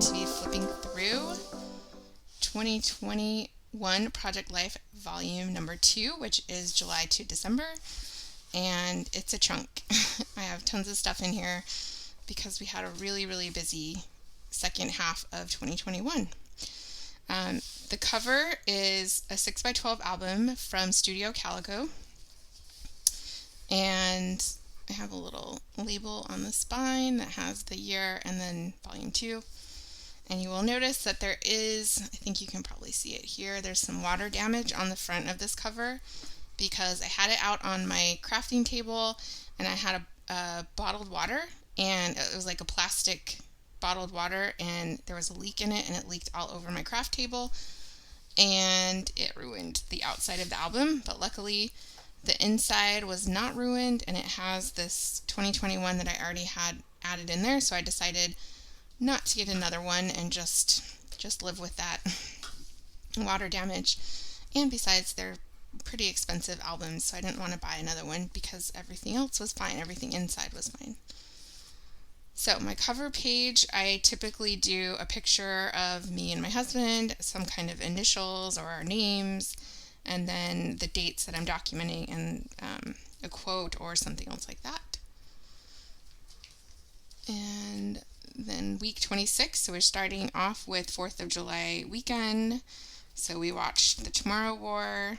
to be flipping through 2021 Project Life Volume number 2, which is July to December, and it's a chunk. I have tons of stuff in here because we had a really, really busy second half of 2021. The cover is a 6x12 album from Studio Calico, and I have a little label on the spine that has the year and then volume 2. And you will notice that there is, I think you can probably see it here, there's some water damage on the front of this cover because I had it out on my crafting table and I had a bottled water, and it was like a plastic bottled water, and there was a leak in it and it leaked all over my craft table and it ruined the outside of the album. But luckily the inside was not ruined, and it has this 2021 that I already had added in there, so I decided not to get another one and just live with that water damage. And besides, they're pretty expensive albums, so I didn't want to buy another one because everything else was fine. Everything inside was fine. So my cover page, I typically do a picture of me and my husband, some kind of initials or our names, and then the dates that I'm documenting, and a quote or something else like that. And then week 26, so we're starting off with 4th of July weekend. So we watched the Tomorrow War.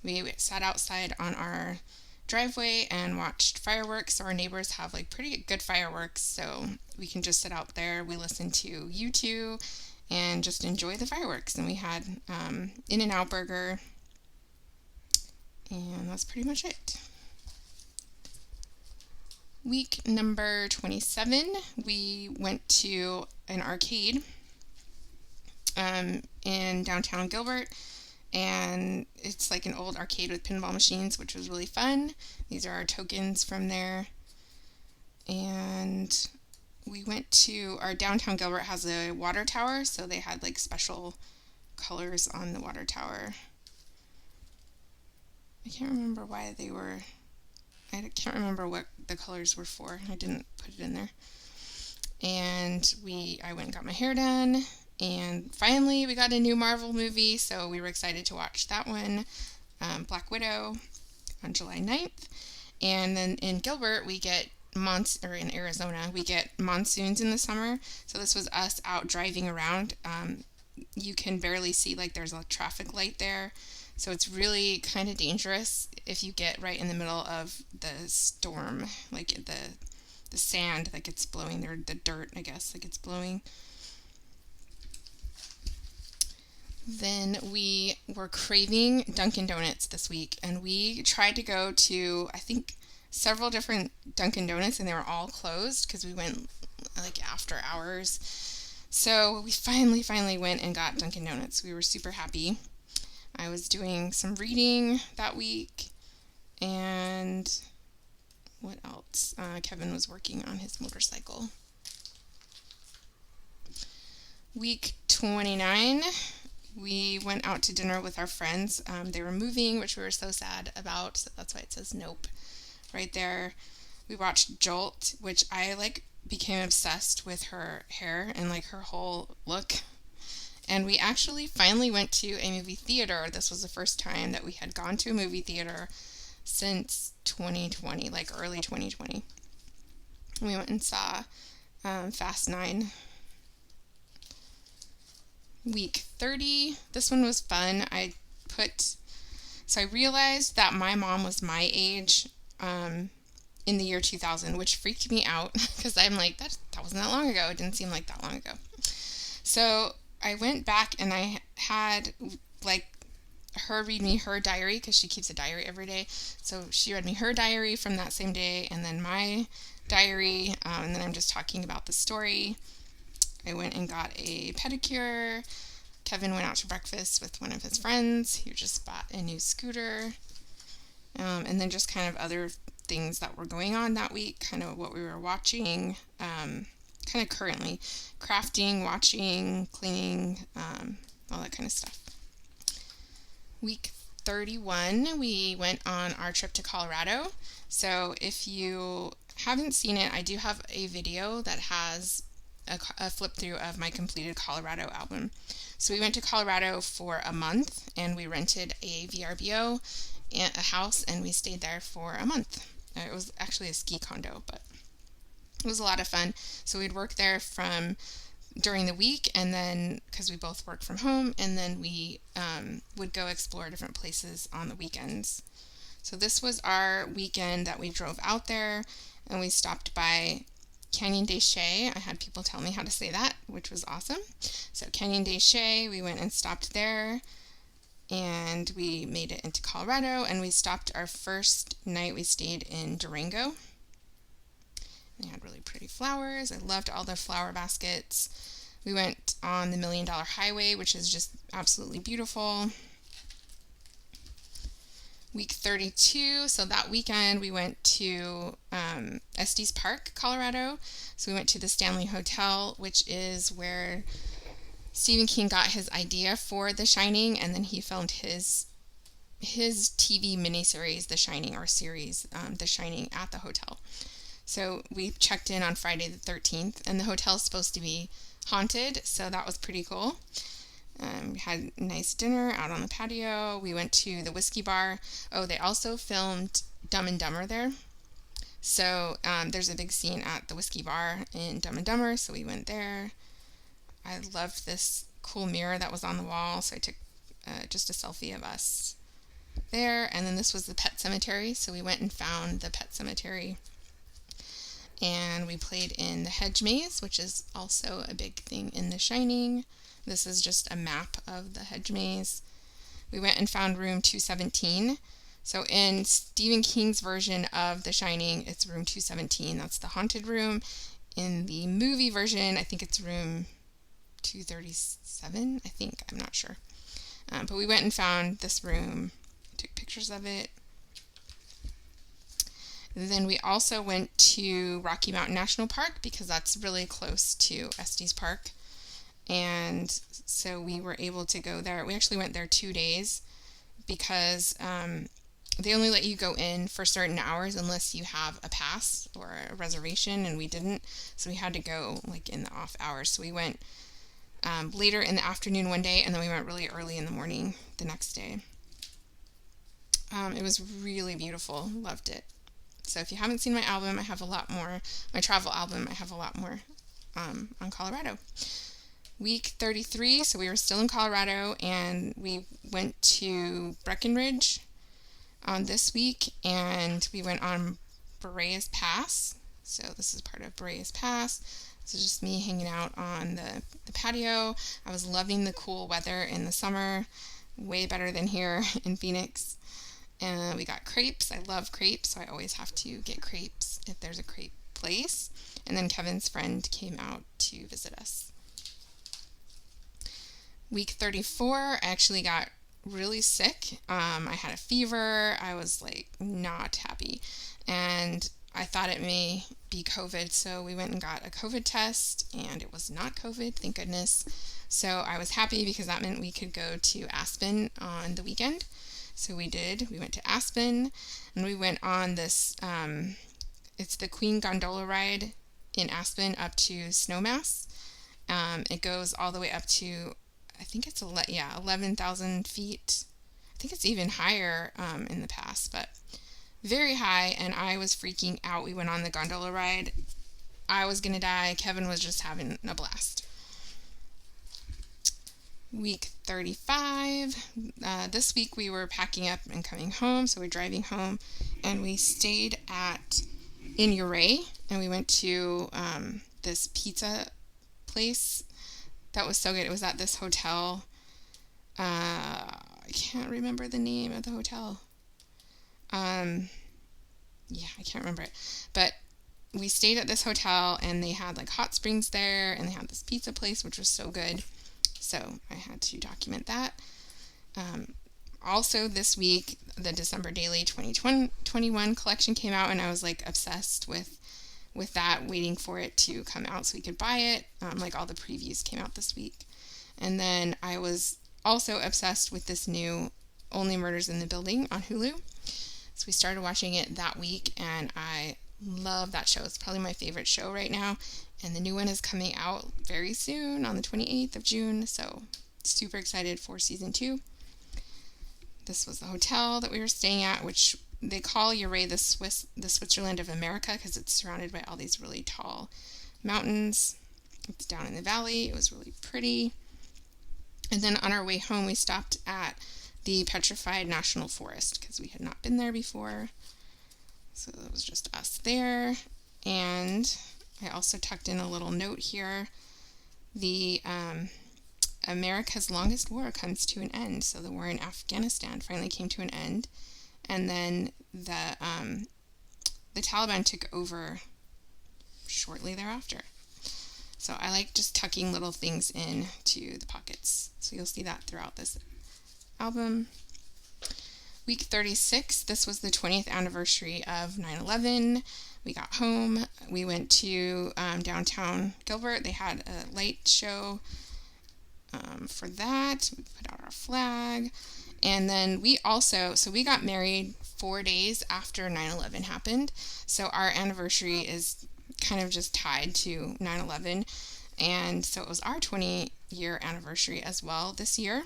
We sat outside on our driveway and watched fireworks. So our neighbors have like pretty good fireworks, so we can just sit out there. We listened to U2 and just enjoy the fireworks. And we had In-N-Out Burger, and that's pretty much it. Week number 27, we went to an arcade in downtown Gilbert, and it's like an old arcade with pinball machines, which was really fun. These are our tokens from there. And we went to our downtown Gilbert has a water tower, so they had like special colors on the water tower. I can't remember why they were, I can't remember what the colors were for. I didn't put it in there. And I went and got my hair done, and finally we got a new Marvel movie, so we were excited to watch that one, Black Widow, on July 9th. And then in Gilbert we get in Arizona we get monsoons in the summer, so this was us out driving around. You can barely see, like there's a traffic light there, so it's really kind of dangerous if you get right in the middle of the storm, like the sand that gets blowing there, the dirt, I guess, that gets blowing. Then we were craving Dunkin' Donuts this week, and we tried to go to, I think, several different Dunkin' Donuts, and they were all closed because we went like after hours. So we finally went and got Dunkin' Donuts. We were super happy. I was doing some reading that week, and what else? Kevin was working on his motorcycle. Week 29, we went out to dinner with our friends. They were moving, which we were so sad about, so that's why it says nope right there. We watched Jolt, which I became obsessed with her hair and her whole look. And we actually finally went to a movie theater. This was the first time that we had gone to a movie theater since 2020, early 2020. We went and saw Fast 9. Week 30, this one was fun. I realized that my mom was my age in the year 2000, which freaked me out because I'm like, that wasn't that long ago. It didn't seem like that long ago. So I went back and I had her read me her diary, because she keeps a diary every day. So she read me her diary from that same day, and then my diary, and then I'm just talking about the story. I went and got a pedicure. Kevin went out to breakfast with one of his friends who just bought a new scooter. And then just kind of other things that were going on that week, kind of what we were watching, kind of currently. Crafting, watching, cleaning, all that kind of stuff. Week 31, we went on our trip to Colorado. So if you haven't seen it, I do have a video that has a flip through of my completed Colorado album. So we went to Colorado for a month, and we rented a VRBO, a house, and we stayed there for a month. It was actually a ski condo, but it was a lot of fun. So we'd work there from during the week, and then because we both worked from home, and then we would go explore different places on the weekends. So this was our weekend that we drove out there, and we stopped by Canyon de Chelly. I had people tell me how to say that, which was awesome. So Canyon de Chelly, we went and stopped there, and we made it into Colorado, and we stopped our first night. We stayed in Durango. They had really pretty flowers. I loved all the flower baskets. We went on the $1 Million Highway, which is just absolutely beautiful. Week 32, so that weekend we went to Estes Park, Colorado. So we went to the Stanley Hotel, which is where Stephen King got his idea for The Shining, and then he filmed his TV miniseries, The Shining, or series, The Shining, at the hotel. So we checked in on Friday the 13th, and the hotel's supposed to be haunted, so that was pretty cool. We had a nice dinner out on the patio. We went to the whiskey bar. Oh, they also filmed Dumb and Dumber there. So there's a big scene at the whiskey bar in Dumb and Dumber, so we went there. I loved this cool mirror that was on the wall, so I took just a selfie of us there. And then this was the pet cemetery, so we went and found the pet cemetery. And we played in the hedge maze, which is also a big thing in The Shining. This is just a map of the hedge maze. We went and found room 217. So in Stephen King's version of The Shining, it's room 217. That's the haunted room. In the movie version, I think it's room 237, I think. I'm not sure. But we went and found this room, took pictures of it. Then we also went to Rocky Mountain National Park because that's really close to Estes Park. And so we were able to go there. We actually went there 2 days because they only let you go in for certain hours unless you have a pass or a reservation, and we didn't. So we had to go like in the off hours. So we went later in the afternoon one day, and then we went really early in the morning the next day. It was really beautiful. Loved it. So if you haven't seen my album, I have a lot more. My travel album, I have a lot more on Colorado. Week 33, so we were still in Colorado, and we went to Breckenridge on this week, and we went on Boreas Pass. So this is part of Boreas Pass. This is just me hanging out on the patio. I was loving the cool weather in the summer, way better than here in Phoenix. And we got crepes. I love crepes, so I always have to get crepes if there's a crepe place. And then Kevin's friend came out to visit us. Week 34, I actually got really sick. I had a fever. I was like not happy, and I thought it may be COVID, so we went and got a COVID test, and it was not COVID, thank goodness. So I was happy because that meant we could go to Aspen on the weekend. So we did. We went to Aspen, and we went on this, it's the Queen Gondola ride in Aspen up to Snowmass. It goes all the way up to, I think it's 11,000 feet. I think it's even higher in the past, but very high, and I was freaking out. We went on the gondola ride. I was going to die. Kevin was just having a blast. Week 35. This week we were packing up and coming home, so we're driving home, and we stayed in Uray, and we went to this pizza place that was so good. It was at this hotel. I can't remember the name of the hotel. I can't remember it. But we stayed at this hotel, and they had like hot springs there, and they had this pizza place, which was so good. So I had to document that. Also this week, the December Daily 2021 collection came out, and I was like obsessed with that, waiting for it to come out so we could buy it. Like all the previews came out this week. And then I was also obsessed with this new Only Murders in the Building on Hulu. So we started watching it that week, and I love that show. It's probably my favorite show right now. And the new one is coming out very soon on the 28th of June. So super excited for season 2. This was the hotel that we were staying at, which they call Ouray the Switzerland of America because it's surrounded by all these really tall mountains. It's down in the valley. It was really pretty. And then on our way home, we stopped at the Petrified National Forest because we had not been there before. So it was just us there. And I also tucked in a little note here. The America's longest war comes to an end. So the war in Afghanistan finally came to an end. And then the Taliban took over shortly thereafter. So I like just tucking little things in to the pockets. So you'll see that throughout this album. Week 36, this was the 20th anniversary of 9/11. We got home. We went to downtown Gilbert. They had a light show for that. We put out our flag. And then we got married 4 days after 9/11 happened. So our anniversary is kind of just tied to 9/11. And so it was our 20-year anniversary as well this year.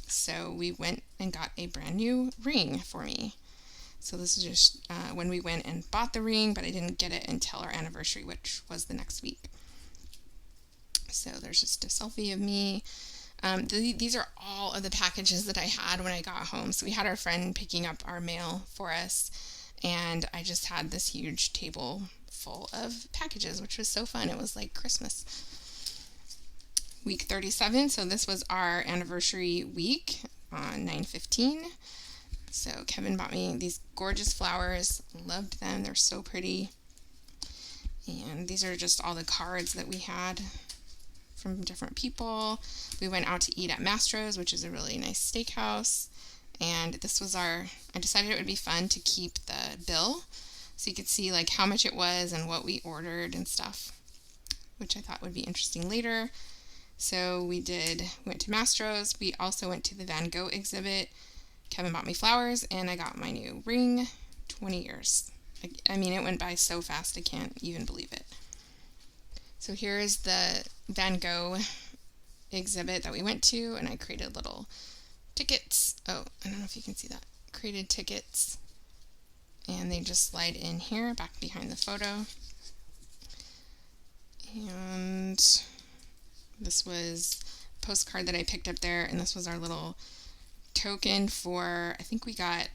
So we went and got a brand new ring for me. So this is just when we went and bought the ring, but I didn't get it until our anniversary, which was the next week. So there's just a selfie of me. These are all of the packages that I had when I got home. So we had our friend picking up our mail for us, and I just had this huge table full of packages, which was so fun. It was like Christmas. Week 37, so this was our anniversary week on 9/15. So Kevin bought me these gorgeous flowers. Loved them. They're so pretty. And these are just all the cards that we had from different people. We went out to eat at Mastro's, which is a really nice steakhouse. And this was I decided it would be fun to keep the bill so you could see like how much it was and what we ordered and stuff, which I thought would be interesting later. So we went to Mastro's. We also went to the Van Gogh exhibit. Kevin bought me flowers, and I got my new ring. 20 years. I mean, it went by so fast, I can't even believe it. So here is the Van Gogh exhibit that we went to, and I created little tickets. Oh, I don't know if you can see that. Created tickets, and they just slide in here, back behind the photo. And this was a postcard that I picked up there, and this was our little token for, I think we got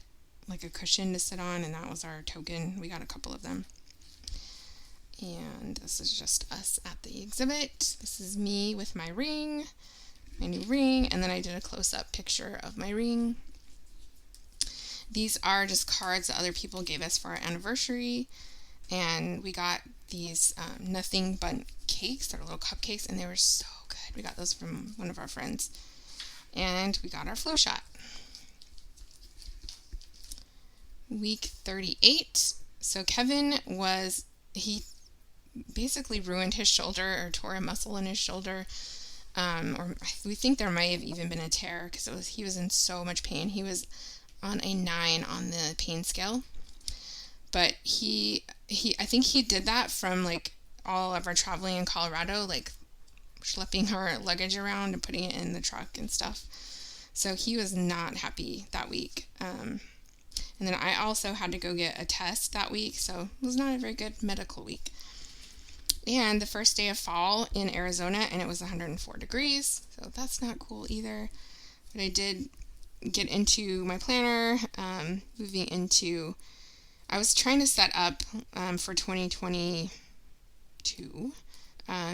like a cushion to sit on, and that was our token. We got a couple of them. And this is just us at the exhibit. This is me with my ring, my new ring, and then I did a close-up picture of my ring. These are just cards that other people gave us for our anniversary, and we got these nothing but cakes. They're little cupcakes, and they were so good. We got those from one of our friends. And we got our flow shot. Week 38. So Kevin he basically ruined his shoulder or tore a muscle in his shoulder. Or we think there might have even been a tear because he was in so much pain. He was on a 9 on the pain scale. But I think he did that from like all of our traveling in Colorado, like schlepping our luggage around and putting it in the truck and stuff. So he was not happy that week. And then I also had to go get a test that week, so it was not a very good medical week. And the first day of fall in Arizona, and it was 104 degrees, so that's not cool either. But I did get into my planner, I was trying to set up for 2022,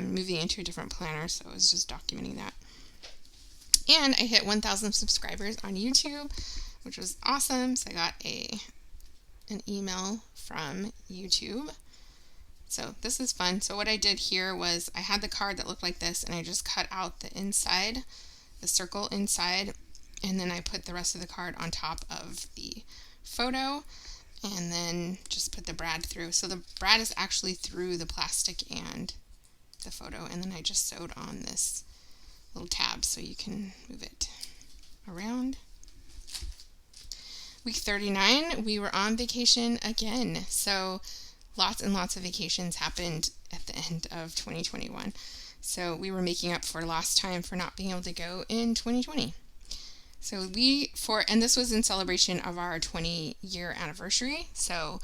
moving into a different planner, so I was just documenting that. And I hit 1,000 subscribers on YouTube, which was awesome. So I got an email from YouTube. So this is fun. So what I did here was I had the card that looked like this, and I just cut out the inside, the circle inside, and then I put the rest of the card on top of the photo, and then just put the brad through. So the brad is actually through the plastic and the photo, and then I just sewed on this little tab so you can move it around. Week 39, we were on vacation again. So lots and lots of vacations happened at the end of 2021. So we were making up for lost time for not being able to go in 2020. So and this was in celebration of our 20-year anniversary. So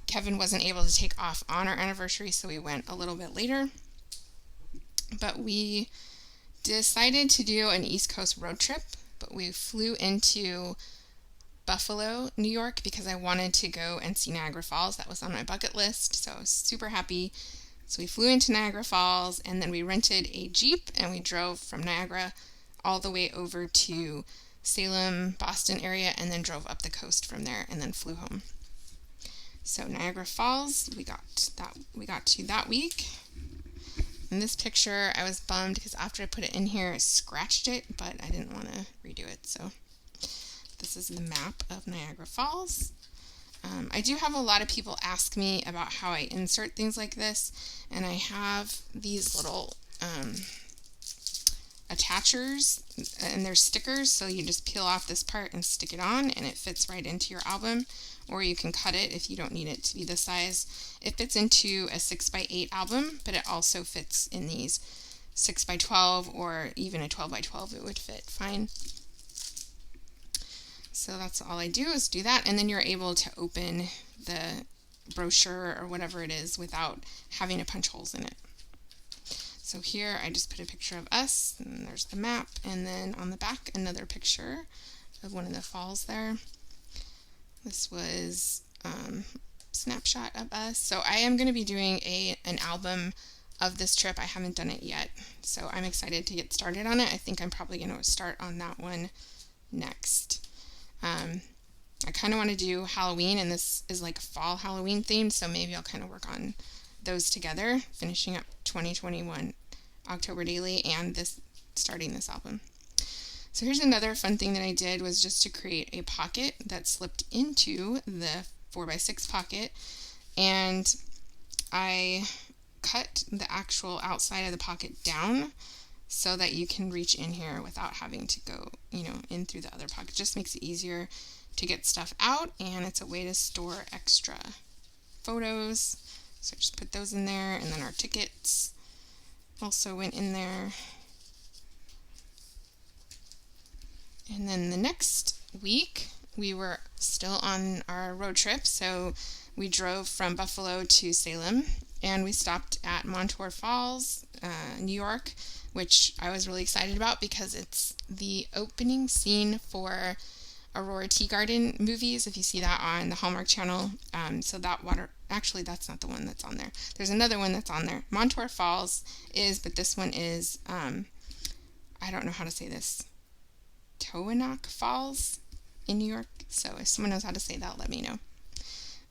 Kevin wasn't able to take off on our anniversary, so we went a little bit later. But we decided to do an East Coast road trip, but we flew into Buffalo, New York, because I wanted to go and see Niagara Falls. That was on my bucket list, so I was super happy. So we flew into Niagara Falls, and then we rented a Jeep, and we drove from Niagara all the way over to Salem, Boston area, and then drove up the coast from there, and then flew home. So Niagara Falls, we got to that week. In this picture, I was bummed because after I put it in here, I scratched it, but I didn't want to redo it. So this is the map of Niagara Falls. I do have a lot of people ask me about how I insert things like this, and I have these little attachers, and they're stickers, so you just peel off this part and stick it on, and it fits right into your album, or you can cut it if you don't need it to be this size. It fits into a 6x8 album, but it also fits in these 6x12 or even a 12x12. It would fit fine. So that's all I do is do that, and then you're able to open the brochure or whatever it is without having to punch holes in it. So here I just put a picture of us, and there's the map, and then on the back another picture of one of the falls there. This was snapshot of us. So I am going to be doing an album of this trip. I haven't done it yet, so I'm excited to get started on it. I think I'm probably going to start on that one next. I kind of want to do Halloween, and this is like a fall Halloween theme, so maybe I'll kind of work on those together, finishing up 2021 October Daily and starting this album. So here's another fun thing that I did, was just to create a pocket that slipped into the 4x6 pocket, and I cut the actual outside of the pocket down so that you can reach in here without having to go, in through the other pocket. It just makes it easier to get stuff out, and it's a way to store extra photos. So I just put those in there, and then our tickets also went in there. And then the next week, we were still on our road trip, so we drove from Buffalo to Salem, and we stopped at Montour Falls, New York, which I was really excited about because it's the opening scene for Aurora Tea Garden movies, if you see that on the Hallmark Channel. So that water, actually that's not the one that's on there. There's another one that's on there. Montour Falls is, but this one is, I don't know how to say this, Tonya Falls in New York. So if someone knows how to say that, let me know.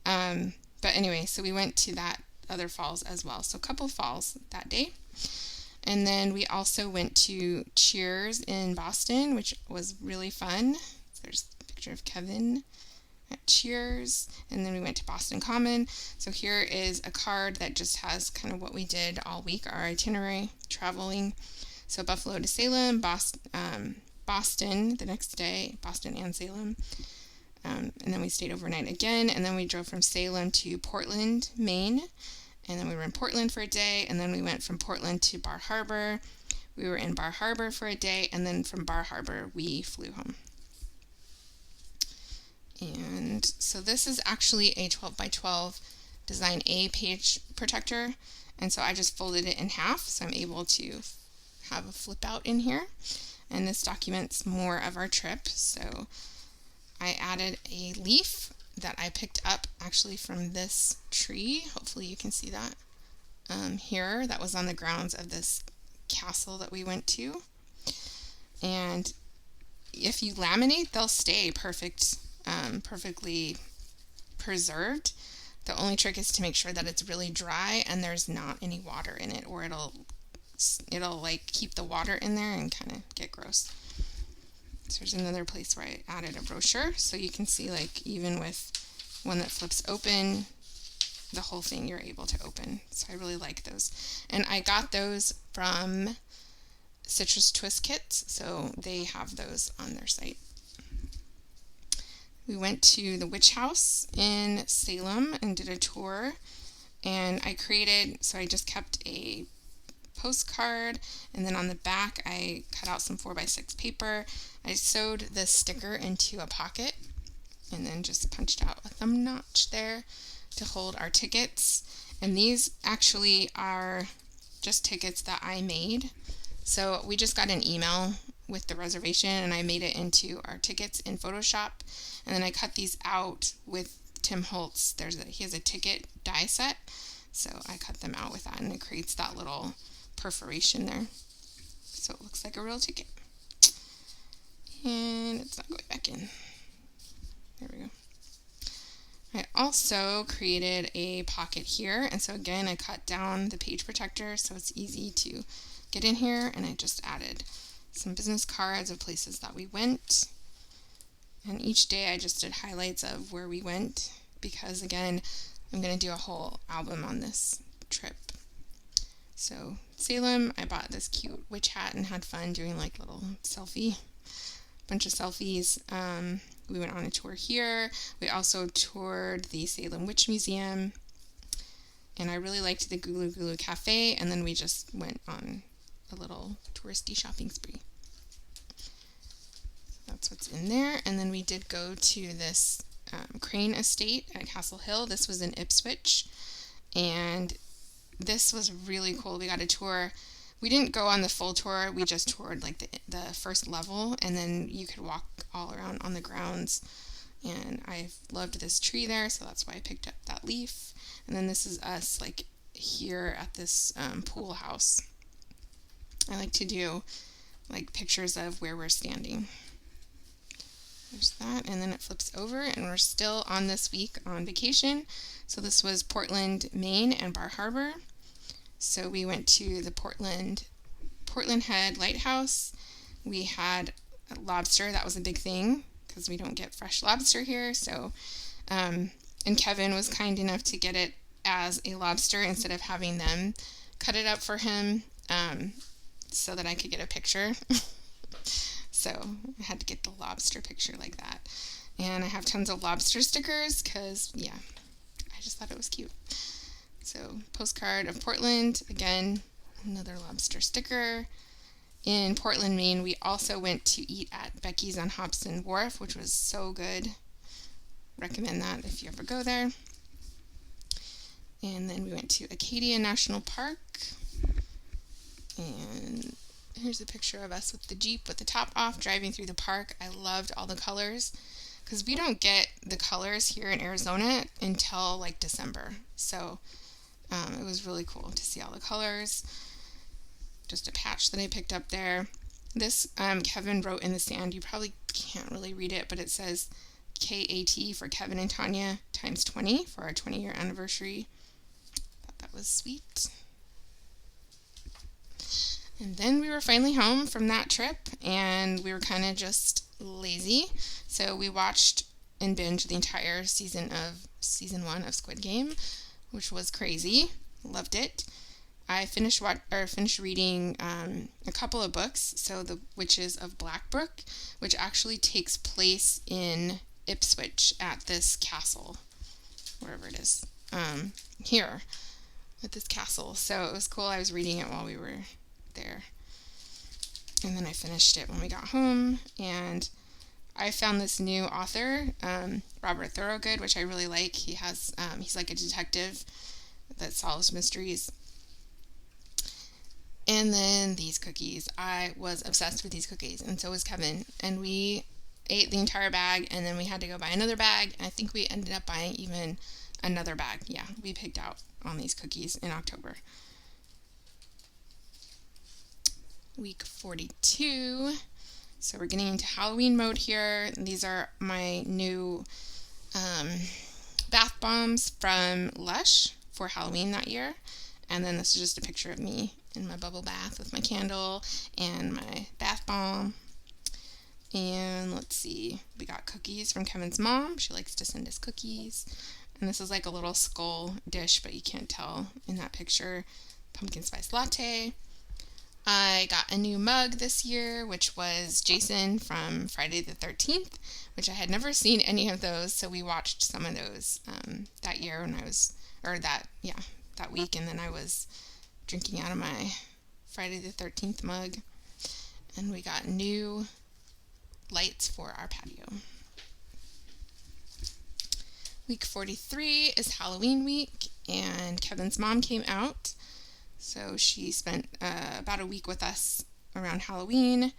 But anyway, so we went to that other falls as well. So a couple falls that day. And then we also went to Cheers in Boston, which was really fun. So there's a picture of Kevin at Cheers. And then we went to Boston Common. So here is a card that just has kind of what we did all week, our itinerary, traveling. So Buffalo to Salem, Boston the next day, Boston and Salem. And then we stayed overnight again. And then we drove from Salem to Portland, Maine. And then we were in Portland for a day, and then we went from Portland to Bar Harbor. We were in Bar Harbor for a day, and then from Bar Harbor, we flew home. And so this is actually a 12x12 Design A page protector, and so I just folded it in half, so I'm able to have a flip out in here. And this documents more of our trip, so I added a leaf that I picked up actually from this tree. Hopefully you can see that here. That was on the grounds of this castle that we went to. And if you laminate, they'll stay perfectly preserved. The only trick is to make sure that it's really dry and there's not any water in it, or it'll like keep the water in there and kind of get gross. So there's another place where I added a brochure, so you can see, like, even with one that flips open, the whole thing you're able to open. So I really like those. And I got those from Citrus Twist Kits, so they have those on their site. We went to the Witch House in Salem and did a tour. And I just kept a postcard, and then on the back I cut out some 4x6 paper. I sewed this sticker into a pocket and then just punched out a thumb notch there to hold our tickets. And these actually are just tickets that I made. So we just got an email with the reservation, and I made it into our tickets in Photoshop. And then I cut these out with Tim Holtz. He has a ticket die set, so I cut them out with that, and it creates that little perforation there, so it looks like a real ticket. And it's not going back in. There we go. I also created a pocket here, and so again I cut down the page protector so it's easy to get in here, and I just added some business cards of places that we went. And each day I just did highlights of where we went, because again I'm going to do a whole album on this trip. So Salem, I bought this cute witch hat and had fun doing like little bunch of selfies. We went on a tour here. We also toured the Salem Witch Museum, and I really liked the Gulu Gulu Cafe, and then we just went on a little touristy shopping spree. That's what's in there. And then we did go to this crane estate at Castle Hill. This was in Ipswich, and this was really cool. We got a tour. We didn't go on the full tour. We just toured like the first level, and then you could walk all around on the grounds. And I loved this tree there, so that's why I picked up that leaf. And then this is us like here at this pool house. I like to do like pictures of where we're standing. There's that, and then it flips over, and we're still on this week on vacation. So this was Portland, Maine, and Bar Harbor. So we went to the Portland Head Lighthouse. We had lobster. That was a big thing because we don't get fresh lobster here. So, and Kevin was kind enough to get it as a lobster instead of having them cut it up for him, so that I could get a picture. So I had to get the lobster picture like that. And I have tons of lobster stickers because, yeah, I just thought it was cute. So postcard of Portland, again, another lobster sticker. In Portland, Maine, we also went to eat at Becky's on Hobson Wharf, which was so good. Recommend that if you ever go there. And then we went to Acadia National Park. And here's a picture of us with the Jeep with the top off driving through the park. I loved all the colors because we don't get the colors here in Arizona until like December. So it was really cool to see all the colors. Just a patch that I picked up there. This Kevin wrote in the sand. You probably can't really read it, but it says KAT for Kevin and Tonya times 20 for our 20-year anniversary. Thought that was sweet. And then we were finally home from that trip, and we were kind of just lazy. So we watched and binged the entire season 1 of Squid Game, which was crazy. Loved it. I finished reading a couple of books. So The Witches of Blackbrook, which actually takes place in Ipswich at this castle, wherever it is, here at this castle. So it was cool. I was reading it while we were there, and then I finished it when we got home. And I found this new author, Robert Thorogood, which I really like. He's like a detective that solves mysteries. And then these cookies. I was obsessed with these cookies, and so was Kevin. And we ate the entire bag, and then we had to go buy another bag. And I think we ended up buying even another bag. Yeah, we picked out on these cookies in October. Week 42. So we're getting into Halloween mode here. These are my new bath bombs from Lush for Halloween that year. And then this is just a picture of me in my bubble bath with my candle and my bath bomb. And let's see, we got cookies from Kevin's mom. She likes to send us cookies. And this is like a little skull dish, but you can't tell in that picture. Pumpkin spice latte. I got a new mug this year, which was Jason from Friday the 13th, which I had never seen any of those, so we watched some of those that year when I was or that week, and then I was drinking out of my Friday the 13th mug, and we got new lights for our patio. Week 43 is Halloween week, and Kevin's mom came out, so she spent about a week with us around Halloween,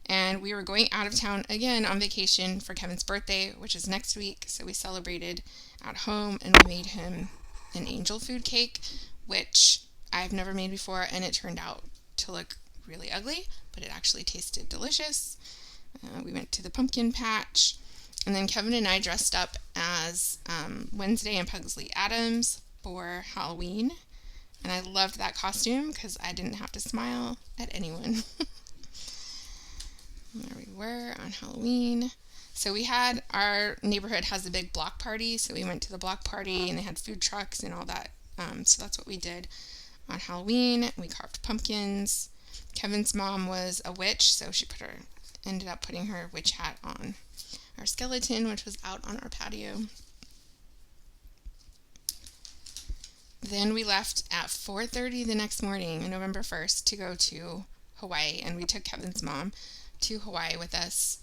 and we were going out of town again on vacation for Kevin's birthday, which is next week, so we celebrated at home, and we made him an angel food cake, which I've never made before, and it turned out to look really ugly, but it actually tasted delicious. We went to the pumpkin patch, and then Kevin and I dressed up as Wednesday and Pugsley Addams for Halloween, and I loved that costume because I didn't have to smile at anyone. There we were on Halloween. So our neighborhood has a big block party, so we went to the block party, and they had food trucks and all that. So that's what we did on Halloween. We carved pumpkins. Kevin's mom was a witch, so she ended up putting her witch hat on our skeleton, which was out on our patio. Then we left at 4:30 the next morning, November 1st, to go to Hawaii, and we took Kevin's mom to Hawaii with us.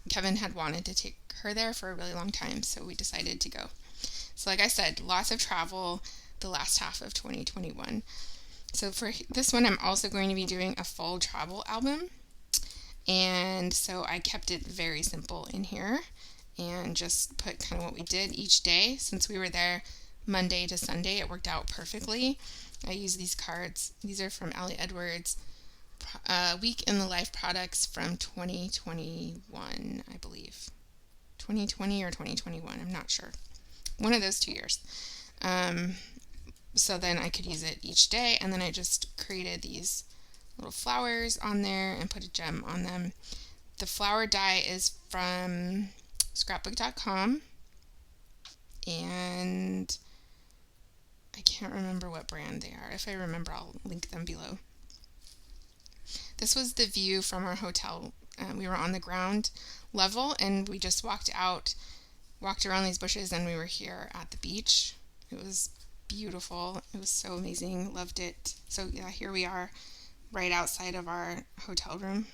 Kevin had wanted to take her there for a really long time, so we decided to go. So like I said, lots of travel the last half of 2021. So for this one, I'm also going to be doing a full travel album, and so I kept it very simple in here and just put kind of what we did each day. Since we were there Monday to Sunday, it worked out perfectly. I use these cards. These are from Allie Edwards, Week in the Life products from 2021, I believe. 2020 or 2021, I'm not sure. One of those 2 years. So then I could use it each day, and then I just created these little flowers on there and put a gem on them. The flower die is from scrapbook.com, and I can't remember what brand they are. If I remember, I'll link them below. This was the view from our hotel. We were on the ground level, and we just walked around these bushes, and we were here at the beach. It was beautiful. It was so amazing. Loved it. So yeah, here we are right outside of our hotel room.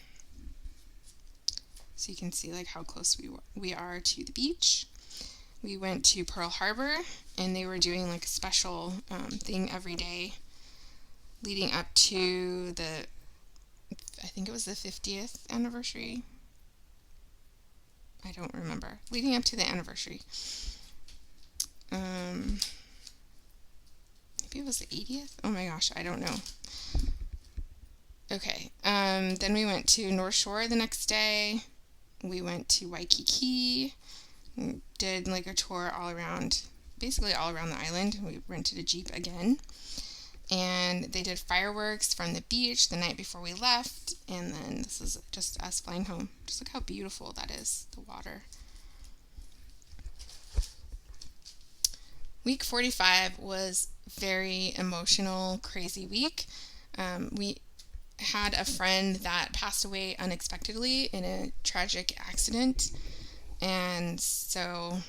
So you can see like how close we are to the beach. We went to Pearl Harbor, and they were doing like a special thing every day leading up to I think it was the 50th anniversary. I don't remember. Leading up to the anniversary. Maybe it was the 80th? Oh my gosh, I don't know. Okay. Then we went to North Shore the next day. We went to Waikiki. We did like a tour basically all around the island. We rented a Jeep again. And they did fireworks from the beach the night before we left. And then this is just us flying home. Just look how beautiful that is, the water. Week 45 was very emotional, crazy week. We had a friend that passed away unexpectedly in a tragic accident. And so,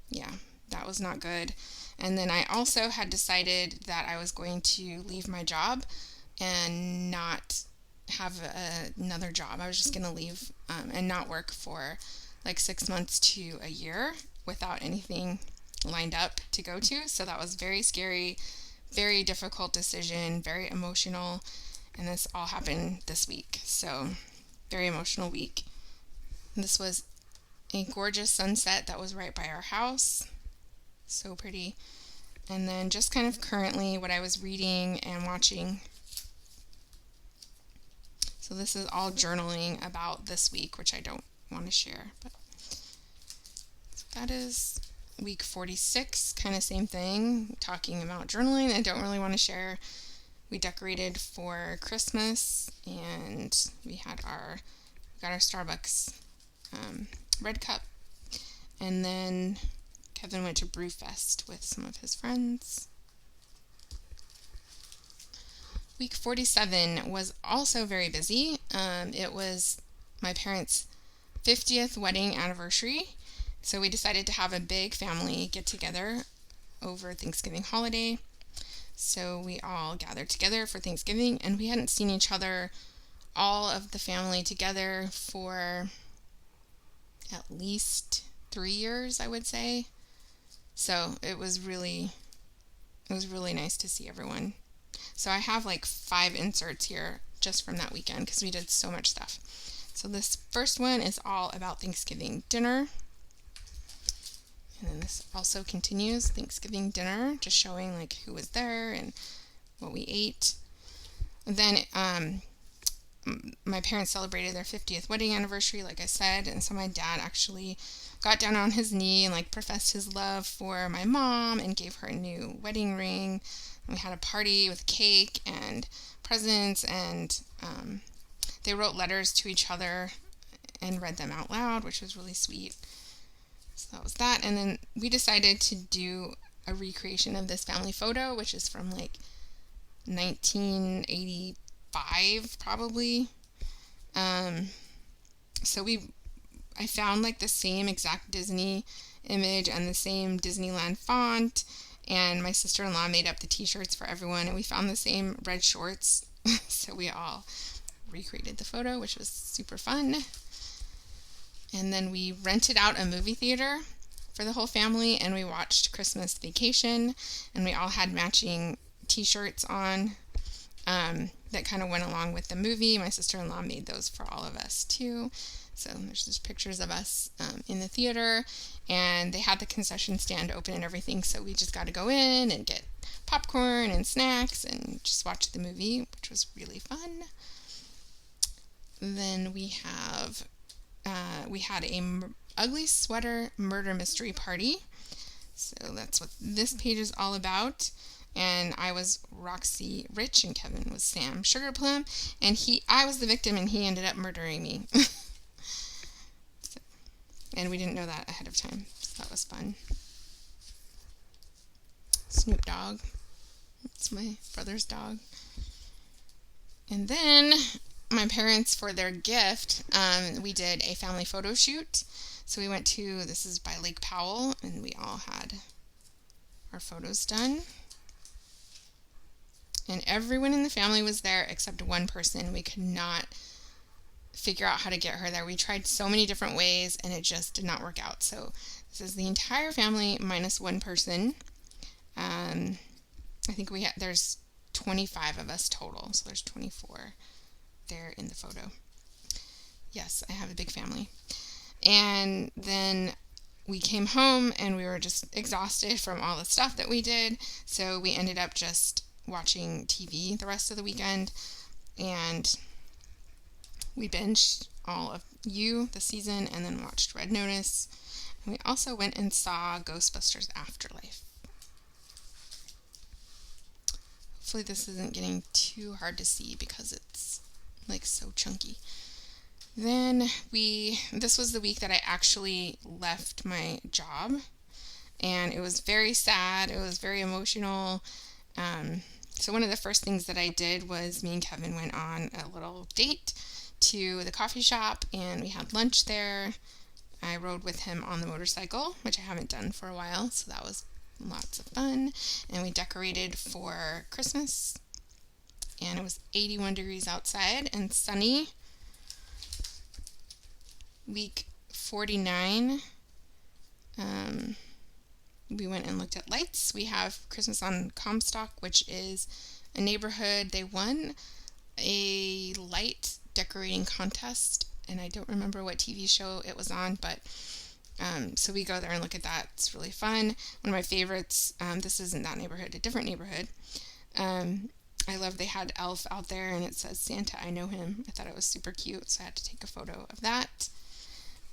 yeah, that was not good. And then I also had decided that I was going to leave my job and not have another job. I was just going to leave and not work for like 6 months to a year without anything lined up to go to. So that was very scary, very difficult decision, very emotional. And this all happened this week. So very emotional week. This was a gorgeous sunset that was right by our house. So pretty. And then just kind of currently what I was reading and watching. So this is all journaling about this week, which I don't want to share. But so that is week 46, kind of same thing, talking about journaling. I don't really want to share. We decorated for Christmas, and we got our Starbucks red cup, and then Kevin went to Brewfest with some of his friends. Week 47 was also very busy. It was my parents' 50th wedding anniversary, so we decided to have a big family get together over Thanksgiving holiday. So we all gathered together for Thanksgiving, and we hadn't seen each other, all of the family together, for at least 3 years, I would say. So it was really nice to see everyone. So I have like 5 inserts here just from that weekend because we did so much stuff. So this first one is all about Thanksgiving dinner. And then this also continues Thanksgiving dinner, just showing like who was there and what we ate. And then my parents celebrated their 50th wedding anniversary, like I said, and so my dad actually got down on his knee and like professed his love for my mom and gave her a new wedding ring. And we had a party with cake and presents, and they wrote letters to each other and read them out loud, which was really sweet. So that was that. And then we decided to do a recreation of this family photo, which is from like 1985 probably. So I found like the same exact Disney image and the same Disneyland font, and my sister-in-law made up the t-shirts for everyone, and we found the same red shorts. So we all recreated the photo, which was super fun. And then we rented out a movie theater for the whole family, and we watched Christmas Vacation, and we all had matching t-shirts on that kind of went along with the movie. My sister-in-law made those for all of us too. So there's just pictures of us in the theater, and they had the concession stand open and everything, so we just got to go in and get popcorn and snacks and just watch the movie, which was really fun. Then we had a ugly sweater murder mystery party. So that's what this page is all about. And I was Roxy Rich, and Kevin was Sam Sugarplum, and I was the victim, and he ended up murdering me. And we didn't know that ahead of time, so that was fun. Snoop Dogg. It's my brother's dog. And then my parents, for their gift, we did a family photo shoot. So we went to, this is by Lake Powell, and we all had our photos done. And everyone in the family was there except one person. We could not figure out how to get her there. We tried so many different ways, and it just did not work out. So this is the entire family minus one person. I think there's 25 of us total, so there's 24 there in the photo. Yes, I have a big family. And then we came home, and we were just exhausted from all the stuff that we did, so we ended up just watching TV the rest of the weekend, and we binged all of the season, and then watched Red Notice, and we also went and saw Ghostbusters Afterlife. Hopefully this isn't getting too hard to see because it's like so chunky. Then this was the week that I actually left my job, and it was very sad. It was very emotional. So one of the first things that I did was me and Kevin went on a little date to the coffee shop, and we had lunch there. I rode with him on the motorcycle, which I haven't done for a while, so that was lots of fun. And we decorated for Christmas, and it was 81 degrees outside and sunny. Week 49, we went and looked at lights. We have Christmas on Comstock, which is a neighborhood. They won a light decorating contest, and I don't remember what TV show it was on, but so we go there and look at that. It's really fun. One of my favorites, this isn't that neighborhood, a different neighborhood. I love they had Elf out there, and it says, "Santa, I know him." I thought it was super cute, so I had to take a photo of that.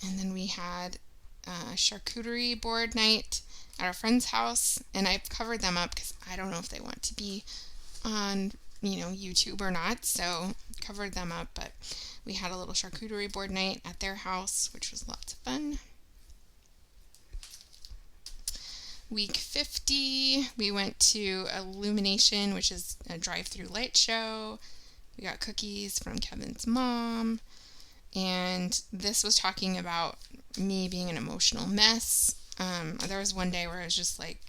And then we had a charcuterie board night at our friend's house, and I've covered them up because I don't know if they want to be on, YouTube or not, so covered them up, but we had a little charcuterie board night at their house, which was lots of fun. Week 50, we went to Illumination, which is a drive-through light show. We got cookies from Kevin's mom. And this was talking about me being an emotional mess. There was one day where I was just like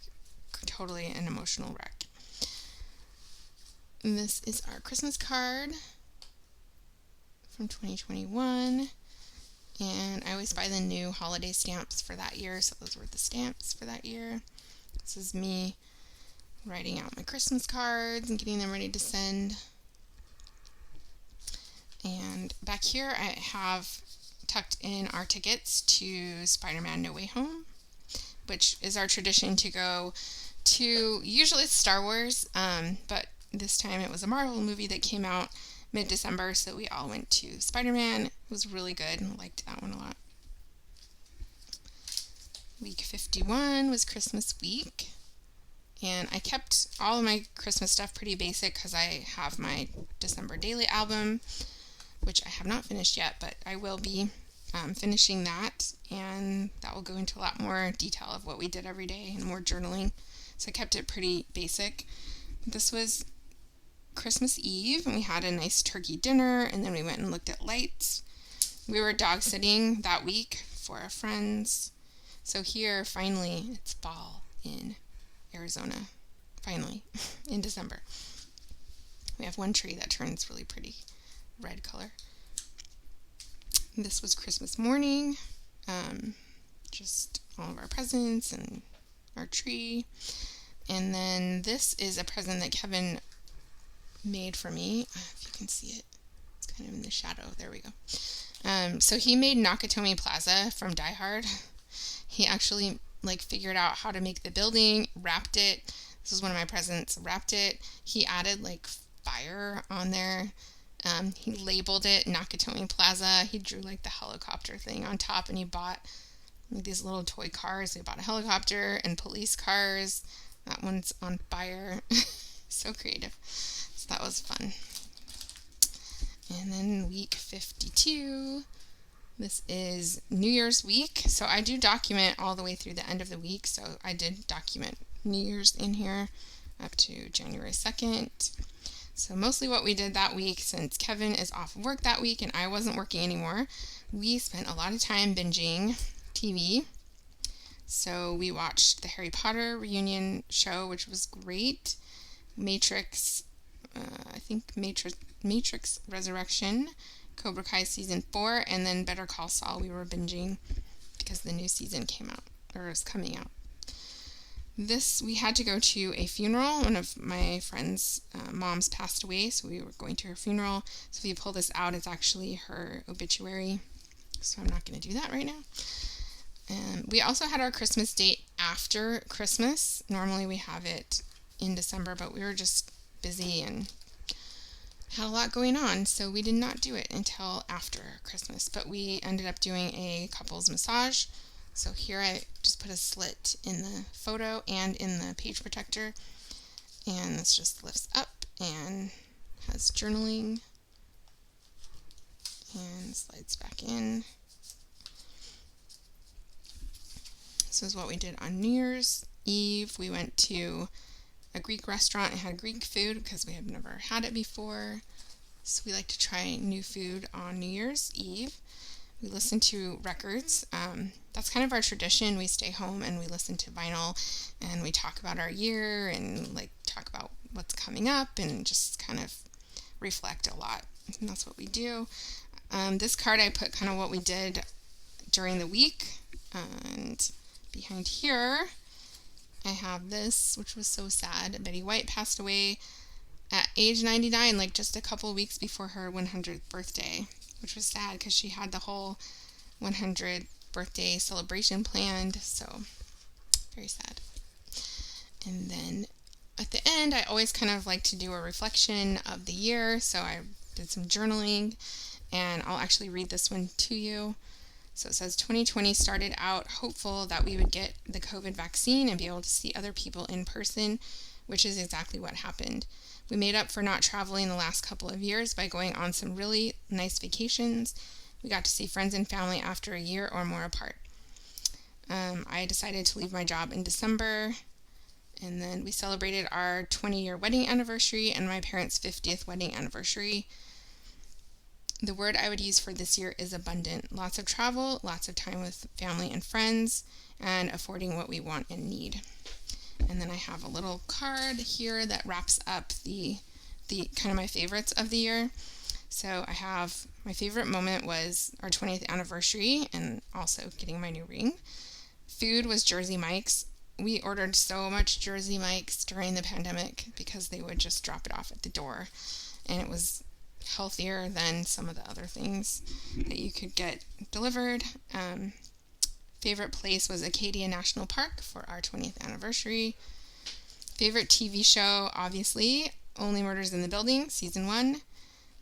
totally an emotional wreck. And this is our Christmas card from 2021. And I always buy the new holiday stamps for that year, so those were the stamps for that year. This is me writing out my Christmas cards and getting them ready to send. And back here I have tucked in our tickets to Spider-Man No Way Home, which is our tradition to go to, usually it's Star Wars, but this time it was a Marvel movie that came out mid-December, so we all went to Spider-Man. It was really good. I liked that one a lot. Week 51 was Christmas week, and I kept all of my Christmas stuff pretty basic because I have my December daily album, which I have not finished yet, but I will be finishing that, and that will go into a lot more detail of what we did every day and more journaling. So I kept it pretty basic. This was Christmas Eve, and we had a nice turkey dinner, and then we went and looked at lights. We were dog sitting that week for our friends. So here, finally, it's fall in Arizona. Finally, in December. We have one tree that turns really pretty red color. This was Christmas morning. Just all of our presents and our tree. And then this is a present that Kevin made for me. If you can see it, it's kind of in the shadow. There we go. So he made Nakatomi Plaza from Die Hard. He actually figured out how to make the building, wrapped it. This was one of my presents. Wrapped it. He added fire on there. He labeled it Nakatomi Plaza. He drew the helicopter thing on top, and he bought these little toy cars. He bought a helicopter and police cars. That one's on fire. So creative. So that was fun. And then week 52. This is New Year's week. So I do document all the way through the end of the week. So I did document New Year's in here up to January 2nd. So mostly what we did that week, since Kevin is off of work that week and I wasn't working anymore, we spent a lot of time binging TV. So we watched the Harry Potter reunion show, which was great. Matrix Resurrection, Cobra Kai season 4, and then Better Call Saul we were binging because the new season came out, or is coming out. We had to go to a funeral. One of my friend's moms passed away, so we were going to her funeral. So if you pull this out, it's actually her obituary. So I'm not going to do that right now. We also had our Christmas date after Christmas. Normally we have it in December, but we were just busy and had a lot going on, so we did not do it until after Christmas. But we ended up doing a couples massage. So here I just put a slit in the photo and in the page protector, and this just lifts up and has journaling and slides back in. This is what we did on New Year's Eve. We went to a Greek restaurant and had Greek food because we had never had it before. So we like to try new food on New Year's Eve. We listen to records. That's kind of our tradition. We stay home and we listen to vinyl and we talk about our year and talk about what's coming up and just kind of reflect a lot. And that's what we do. This card I put kind of what we did during the week. And behind here I have this, which was so sad. Betty White passed away at age 99, just a couple weeks before her 100th birthday, which was sad because she had the whole 100th birthday celebration planned, so very sad. And then at the end, I always kind of like to do a reflection of the year, so I did some journaling, and I'll actually read this one to you. So it says, 2020 started out hopeful that we would get the COVID vaccine and be able to see other people in person, which is exactly what happened. We made up for not traveling the last couple of years by going on some really nice vacations. We got to see friends and family after a year or more apart. I decided to leave my job in December, and then we celebrated our 20-year wedding anniversary and my parents' 50th wedding anniversary. The word I would use for this year is abundant. Lots of travel, lots of time with family and friends, and affording what we want and need. And then I have a little card here that wraps up the kind of my favorites of the year. So I have my favorite moment was our 20th anniversary and also getting my new ring. Food was Jersey Mike's. We ordered so much Jersey Mike's during the pandemic because they would just drop it off at the door, and it was healthier than some of the other things that you could get delivered. Favorite place was Acadia National Park for our 20th anniversary. Favorite TV show, obviously, Only Murders in the Building, Season 1.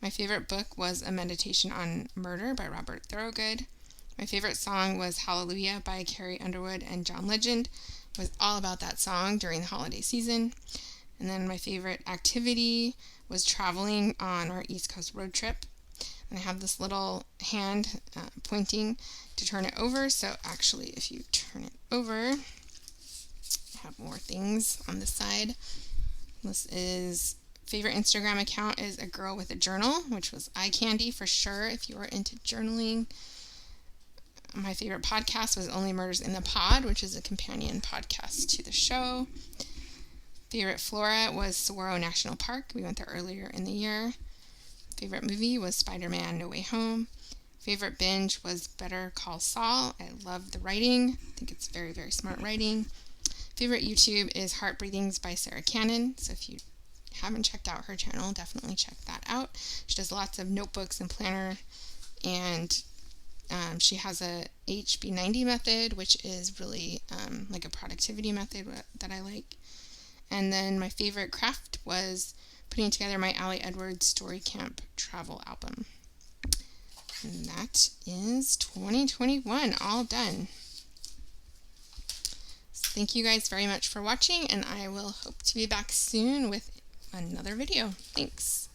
My favorite book was A Meditation on Murder by Robert Thorogood. My favorite song was Hallelujah by Carrie Underwood and John Legend. It was all about that song during the holiday season. And then my favorite activity was traveling on our East Coast road trip. And I have this little hand pointing to turn it over. So actually, if you turn it over, I have more things on the side. This is favorite Instagram account is A Girl with a Journal, which was eye candy for sure if you are into journaling. My favorite podcast was Only Murders in the Pod, which is a companion podcast to the show. Favorite flora was Saguaro National Park. We went there earlier in the year. Favorite movie was Spider-Man No Way Home. Favorite binge was Better Call Saul. I love the writing. I think it's very, very smart writing. Favorite YouTube is Heart Breathings by Sarah Cannon. So if you haven't checked out her channel, definitely check that out. She does lots of notebooks and planner, and she has a HB90 method, which is really like a productivity method that I like. And then my favorite craft was putting together my Allie Edwards Story Camp travel album. And that is 2021 all done. So thank you guys very much for watching, and I will hope to be back soon with another video. Thanks.